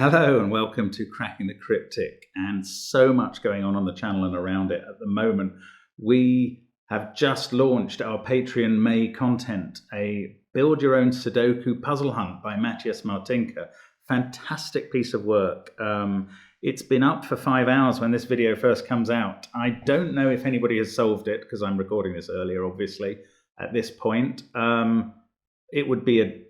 Hello and welcome to Cracking the Cryptic, and so much going on the channel and around it at the moment. We have just launched our Patreon May content, a build your own Sudoku puzzle hunt by Matthias Martinka. Fantastic piece of work. It's been up for 5 hours when this video first comes out. I don't know if anybody has solved it because I'm recording this earlier, obviously, at this point. It would be a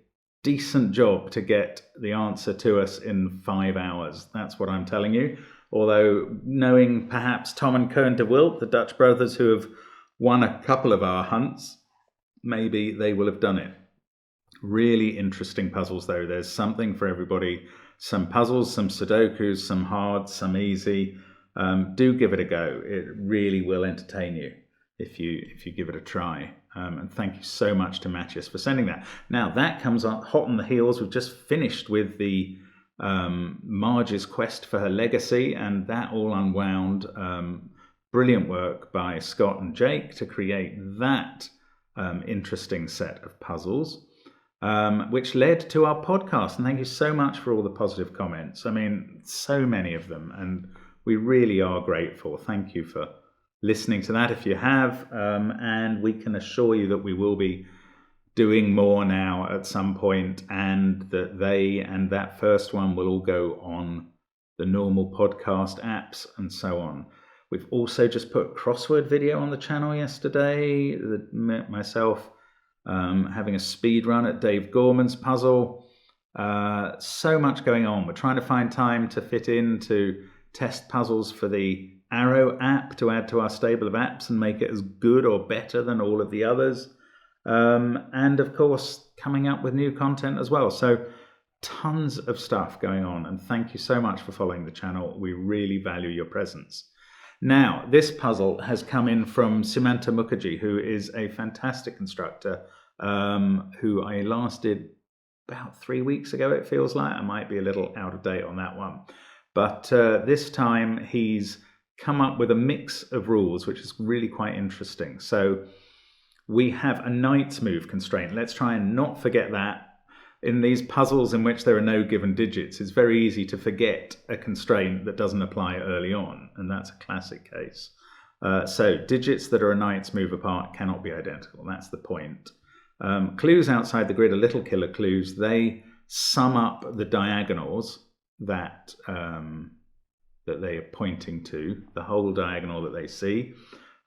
decent job to get the answer to us in 5 hours. That's what I'm telling you. Although knowing perhaps Tom and Koen de Wilt, the Dutch brothers who have won a couple of our hunts, maybe they will have done it. Really interesting puzzles though. There's something for everybody. Some puzzles, some Sudokus, some hard, some easy. Do give it a go. It really will entertain you if you give it a try. And thank you so much to Matthias for sending that. Now that comes on hot on the heels. We've just finished with the Marge's quest for her legacy, and that all unwound. Brilliant work by Scott and Jake to create that interesting set of puzzles, which led to our podcast. And thank you so much for all the positive comments. I mean, so many of them, and we really are grateful. Thank you for listening to that if you have, and we can assure you that we will be doing more now at some point, and that they and that first one will all go on the normal podcast apps and so on. We've also just put a crossword video on the channel yesterday, myself having a speed run at Dave Gorman's puzzle. So much going on. We're trying to find time to fit in to test puzzles for the Arrow app to add to our stable of apps and make it as good or better than all of the others. And of course, coming up with new content as well. So tons of stuff going on. And thank you so much for following the channel. We really value your presence. Now, this puzzle has come in from Sumanta Mukherjee, who is a fantastic constructor, who I last did about 3 weeks ago, it feels like. I might be a little out of date on that one. But this time he's come up with a mix of rules, which is really quite interesting. So we have a knight's move constraint. Let's try and not forget that. In these puzzles in which there are no given digits, it's very easy to forget a constraint that doesn't apply early on, and that's a classic case. So digits that are a knight's move apart cannot be identical. That's the point. Clues outside the grid are little killer clues. They sum up the diagonals that they are pointing to, the whole diagonal that they see.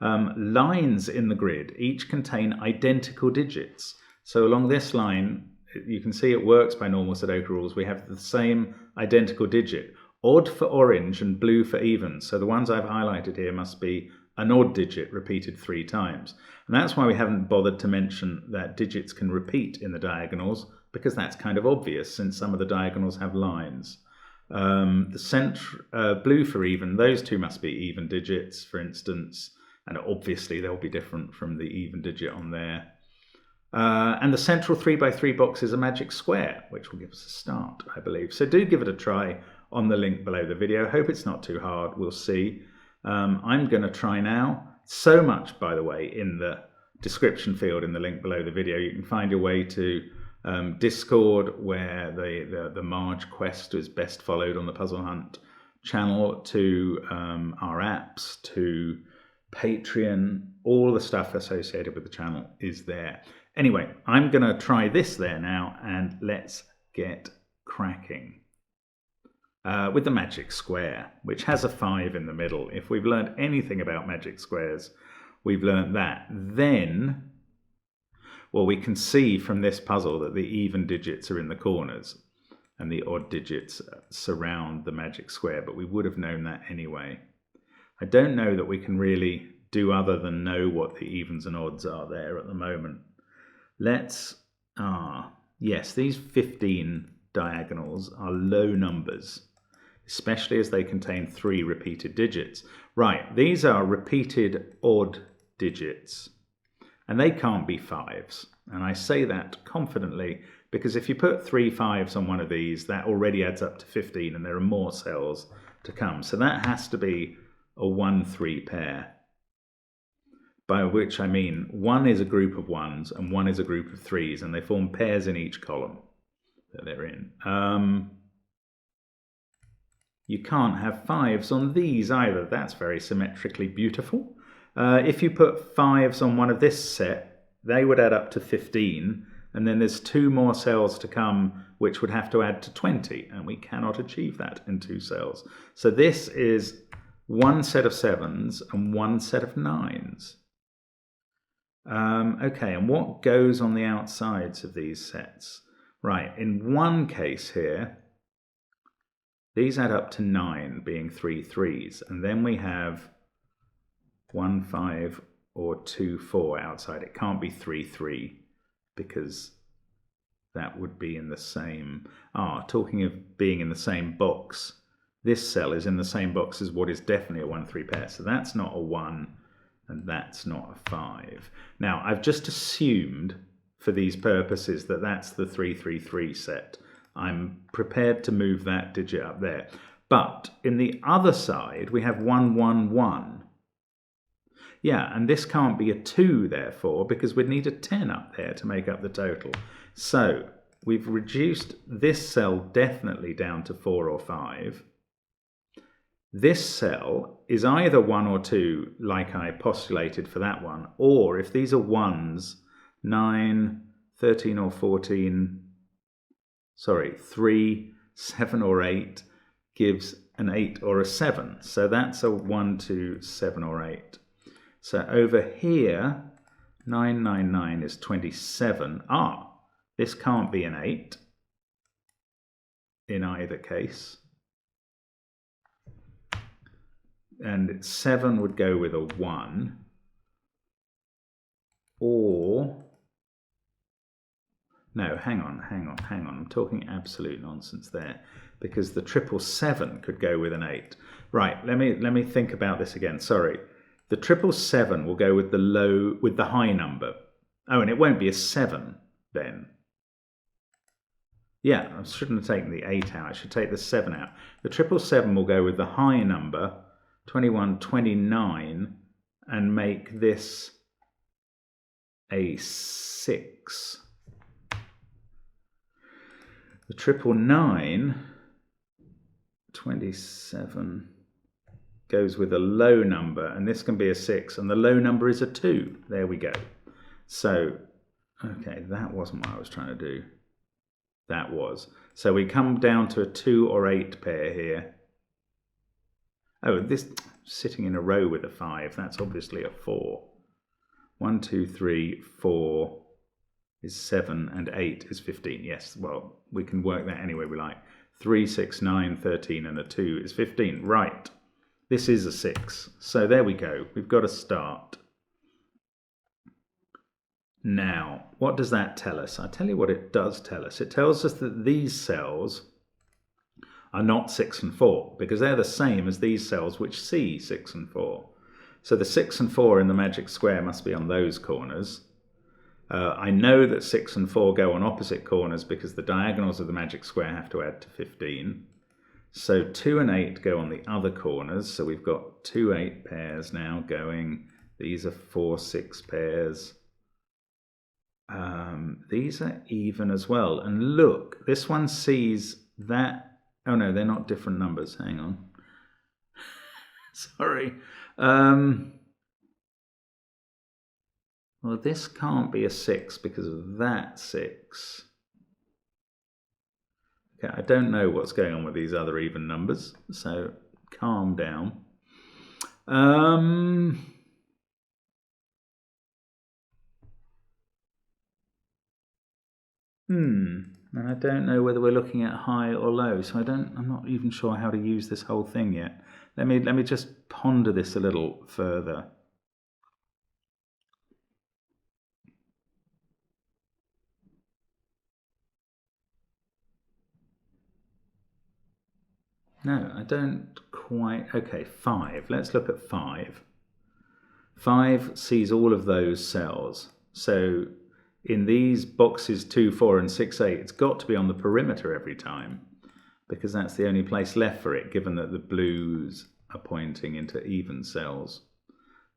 Lines in the grid each contain identical digits. So along this line, you can see it works by normal Sudoku rules. We have the same identical digit. Odd for orange and blue for even. So the ones I've highlighted here must be an odd digit repeated 3 times. And that's why we haven't bothered to mention that digits can repeat in the diagonals, because that's kind of obvious since some of the diagonals have lines. Blue for even, those two must be even digits, for instance, and obviously they'll be different from the even digit on there. And the central 3x3 box is a magic square, which will give us a start, I believe. So do give it a try on the link below the video. Hope it's not too hard. We'll see. I'm going to try now. So much, by the way, in the description field in the link below the video. You can find your way to Discord, where the Marge quest is best followed on the Puzzle Hunt channel, to our apps, to Patreon. All the stuff associated with the channel is there. Anyway, I'm going to try this there now, and let's get cracking. With the magic square, which has a 5 in the middle. If we've learned anything about magic squares, we've learned that. Then, well, we can see from this puzzle that the even digits are in the corners and the odd digits surround the magic square, but we would have known that anyway. I don't know that we can really do other than know what the evens and odds are there at the moment. Yes, these 15 diagonals are low numbers, especially as they contain 3 repeated digits. Right, these are repeated odd digits, and they can't be 5s. And I say that confidently because if you put 3 5s on one of these, that already adds up to 15, and there are more cells to come. So that has to be a 1-3 pair, by which I mean 1 is a group of 1s and 1 is a group of 3s, and they form pairs in each column that they're in. You can't have 5s on these either. That's very symmetrically beautiful. If you put 5s on one of this set, they would add up to 15, and then there's 2 more cells to come which would have to add to 20, and we cannot achieve that in 2 cells. So this is 1 set of 7s and 1 set of 9s. Okay, and what goes on the outsides of these sets? Right, in one case here, these add up to 9, being 3 3s, and then we have 1 5 or 2 4 outside. It can't be 3 3 because that would be in the same... talking of being in the same box, this cell is in the same box as what is definitely a 1 3 pair, so that's not a 1 and that's not a 5. Now, I've just assumed for these purposes that that's the 3 3 3 set. I'm prepared to move that digit up there. But in the other side, we have 1 1 1. Yeah, and this can't be a 2, therefore, because we'd need a 10 up there to make up the total. So we've reduced this cell definitely down to 4 or 5. This cell is either 1 or 2, like I postulated for that one, or if these are 1s, 9, 13 or 14, 3, 7 or 8 gives an 8 or a 7. So that's a 1, 2, 7 or 8. So over here, 9, 9, 9 is 27. This can't be an 8 in either case. And 7 would go with a 1. Or... no, hang on. I'm talking absolute nonsense there, because the 777 could go with an 8. Right, let me think about this again. Sorry. The 777 will go with the high number. Oh, and it won't be a 7 then. Yeah, I shouldn't have taken the 8 out. I should take the 7 out. The 777 will go with the high number, 21, 29, and make this a 6. The 999, 27, goes with a low number, and this can be a 6, and the low number is a 2. There we go. So, okay, that wasn't what I was trying to do. That was. So we come down to a 2 or 8 pair here. Oh, this sitting in a row with a 5, that's obviously a 4. 1, 2, 3, 4 is 7, and 8 is 15. Yes, well, we can work that any way we like. 3, 6, 9, 13, and a 2 is 15. Right. This is a 6. So there we go. We've got a start. Now, what does that tell us? I'll tell you what it does tell us. It tells us that these cells are not 6 and 4, because they're the same as these cells which see 6 and 4. So the 6 and 4 in the magic square must be on those corners. I know that 6 and 4 go on opposite corners because the diagonals of the magic square have to add to 15. So 2 and 8 go on the other corners. So we've got 2 8 pairs now going. These are 4 6 pairs. These are even as well. And look, this one sees that. Oh no, they're not different numbers. Hang on. Sorry. Well, this can't be a 6 because of that 6. Okay, I don't know what's going on with these other even numbers, so calm down. I don't know whether we're looking at high or low, so I'm not even sure how to use this whole thing yet. Let me just ponder this a little further. No, I don't quite... Okay, 5. Let's look at 5. 5 sees all of those cells. So in these boxes 2, 4 and 6, 8, it's got to be on the perimeter every time, because that's the only place left for it, given that the blues are pointing into even cells.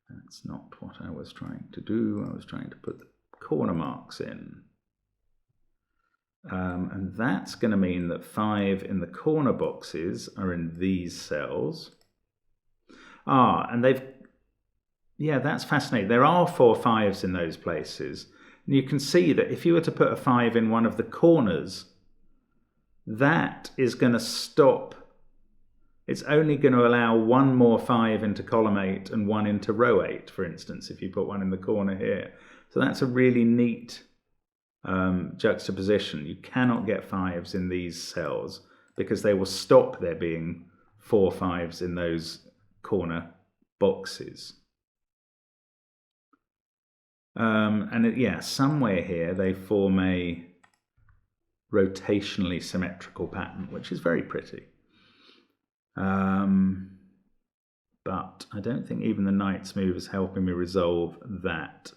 That's not what I was trying to do. I was trying to put the corner marks in. And that's going to mean that 5 in the corner boxes are in these cells. And yeah, that's fascinating. There are 4 5s in those places. And you can see that if you were to put a 5 in one of the corners, that is going to stop. It's only going to allow 1 more 5 into column 8 and 1 into row 8, for instance, if you put one in the corner here. So that's a really neat juxtaposition. You cannot get 5s in these cells because they will stop there being 4 5s in those corner boxes. Somewhere here they form a rotationally symmetrical pattern, which is very pretty. But I don't think even the knight's move is helping me resolve that.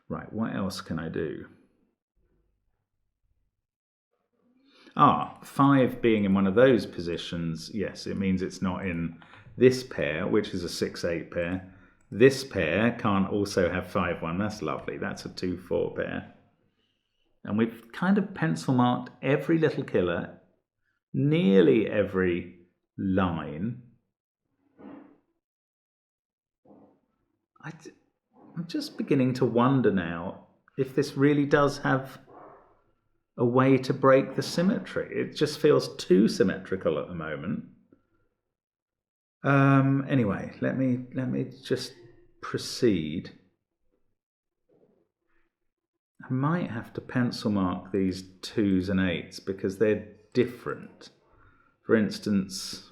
Right, what else can I do? 5 being in one of those positions, yes, it means it's not in this pair, which is a 6-8 pair. This pair can't also have 5-1. That's lovely. That's a 2-4 pair. And we've kind of pencil marked every little killer, nearly every line. I'm just beginning to wonder now if this really does have a way to break the symmetry. It just feels too symmetrical at the moment. Anyway, let me just proceed. I might have to pencil mark these 2s and 8s because they're different. For instance,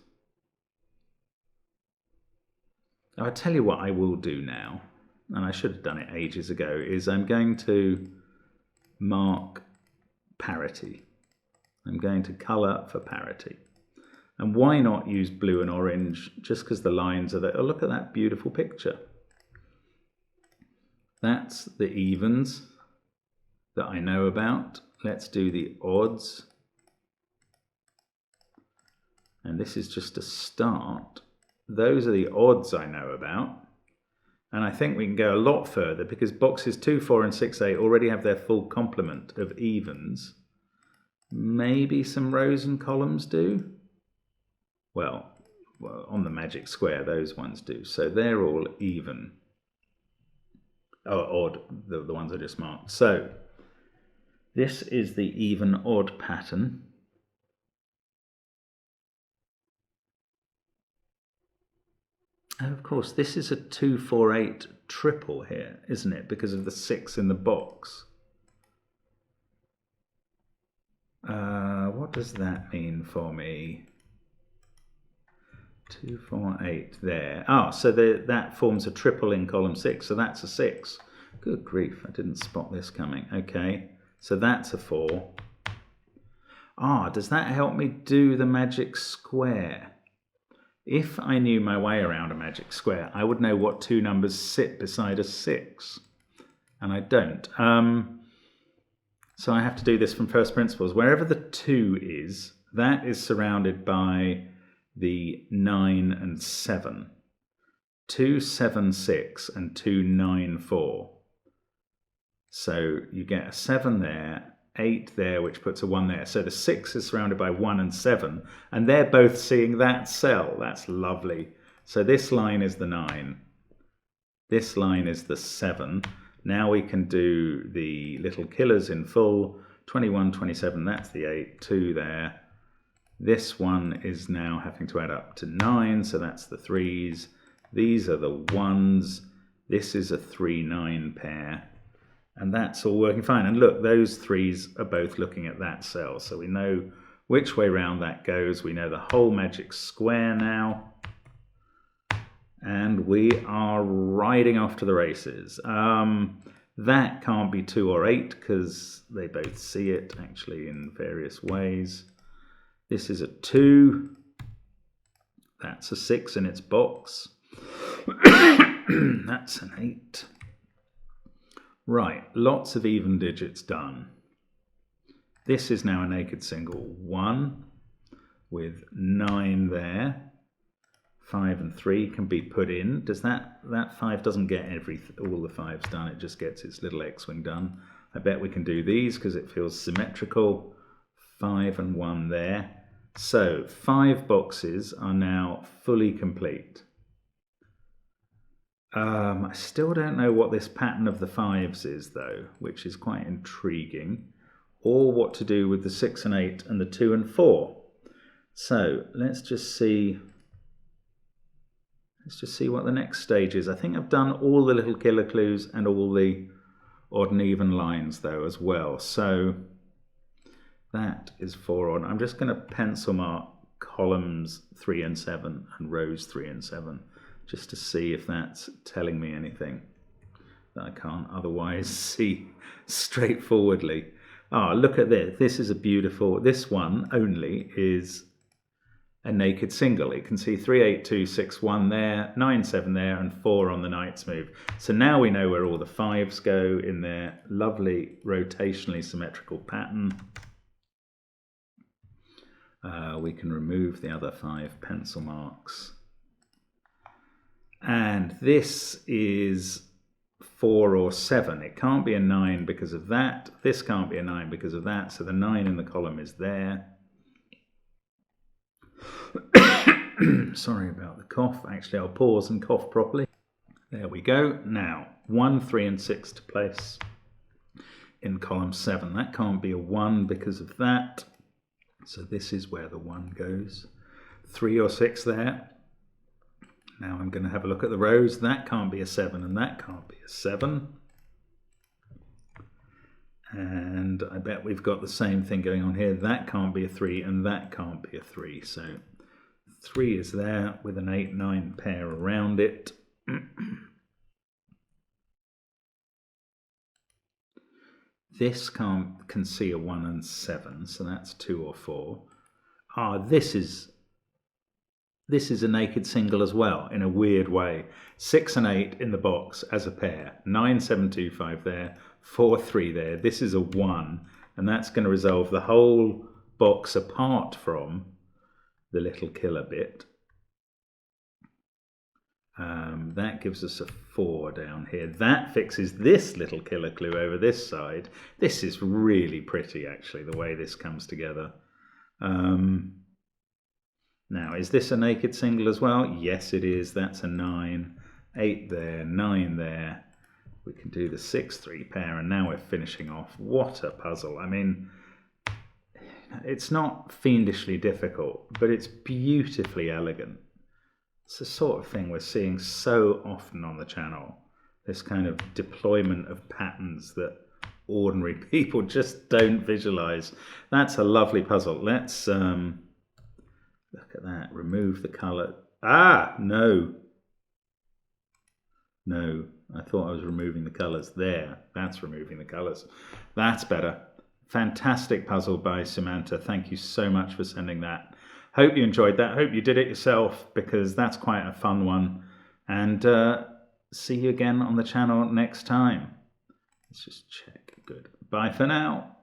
I'll tell you what I will do now, and I should have done it ages ago, is I'm going to mark parity. I'm going to colour for parity. And why not use blue and orange just because the lines are there? Oh, look at that beautiful picture. That's the evens that I know about. Let's do the odds. And this is just a start. Those are the odds I know about. And I think we can go a lot further because boxes 2, 4 and 6, 8 already have their full complement of evens. Maybe some rows and columns do. Well, on the magic square, those ones do. So they're all even. Oh, odd, the ones I just marked. So this is the even odd pattern. And of course, this is a 2, 4, 8 triple here, isn't it? Because of the 6 in the box. What does that mean for me? 2, 4, 8 there. So that forms a triple in column 6, so that's a 6. Good grief, I didn't spot this coming. Okay, so that's a 4. Does that help me do the magic square? If I knew my way around a magic square, I would know what 2 numbers sit beside a 6. And I don't. So I have to do this from first principles. Wherever the 2 is, that is surrounded by the 9 and 7. 2, 7, 6 and 2, 9, 4. So you get a 7 there, 8 there, which puts a 1 there. So the 6 is surrounded by 1 and 7, and they're both seeing that cell. That's lovely. So this line is the 9. This line is the 7. Now we can do the little killers in full. 21, 27, that's the 8, 2 there. This one is now having to add up to 9, so that's the 3s. These are the 1s. This is a 3, 9 pair. And that's all working fine. And look, those 3s are both looking at that cell. So we know which way round that goes. We know the whole magic square now. And we are riding off to the races. That can't be 2 or 8 because they both see it actually in various ways. This is a 2. That's a 6 in its box. That's an 8. Right, lots of even digits done. This is now a naked single 1 with 9 there. 5 and 3 can be put in. Does that 5 doesn't get all the 5s done, it just gets its little X-wing done. I bet we can do these because it feels symmetrical. 5 and 1 there. So 5 boxes are now fully complete. I still don't know what this pattern of the 5s is though, which is quite intriguing, or what to do with the 6 and 8 and the 2 and 4. So let's just see what the next stage is. I think I've done all the little killer clues and all the odd and even lines though as well. So that is 4 on. I'm just going to pencil mark columns 3 and 7 and rows 3 and 7 just to see if that's telling me anything that I can't otherwise see straightforwardly. Ah, look at this. This is a beautiful, this one only is a naked single. You can see 3, 8, 2, 6, 1 there, 9, 7 there, and 4 on the Knight's move. So now we know where all the 5s go in their lovely rotationally symmetrical pattern. We can remove the other 5 pencil marks. And this is 4 or 7. It can't be a 9 because of that. This can't be a 9 because of that. So the 9 in the column is there. Sorry about the cough. Actually, I'll pause and cough properly. There we go. Now, 1, 3 and 6 to place in column 7. That can't be a 1 because of that. So this is where the 1 goes. 3 or 6 there. Now I'm going to have a look at the rows. That can't be a 7 and that can't be a 7. And I bet we've got the same thing going on here. That can't be a 3 and that can't be a 3. So 3 is there with an 8, 9 pair around it. This can see a 1 and 7, so that's 2 or 4. Ah, this is a naked single as well, in a weird way. 6 and 8 in the box as a pair. 9, 7, 2, 5 there. 4, 3 there. This is a 1, and that's going to resolve the whole box apart from the little killer bit. That gives us a 4 down here. That fixes this little killer clue over this side. This is really pretty, actually, the way this comes together. Now, is this a naked single as well? Yes, it is. That's a 9. 8 there, 9 there. We can do the 6, 3 pair, and now we're finishing off. What a puzzle. I mean, it's not fiendishly difficult, but it's beautifully elegant. It's the sort of thing we're seeing so often on the channel. This kind of deployment of patterns that ordinary people just don't visualize. That's a lovely puzzle. Let's look at that. Remove the color. Ah, no. No, I thought I was removing the colors. There, that's removing the colors. That's better. Fantastic puzzle by Samantha. Thank you so much for sending that. Hope you enjoyed that. Hope you did it yourself, because that's quite a fun one. And see you again on the channel next time. Let's just check. Good. Bye for now.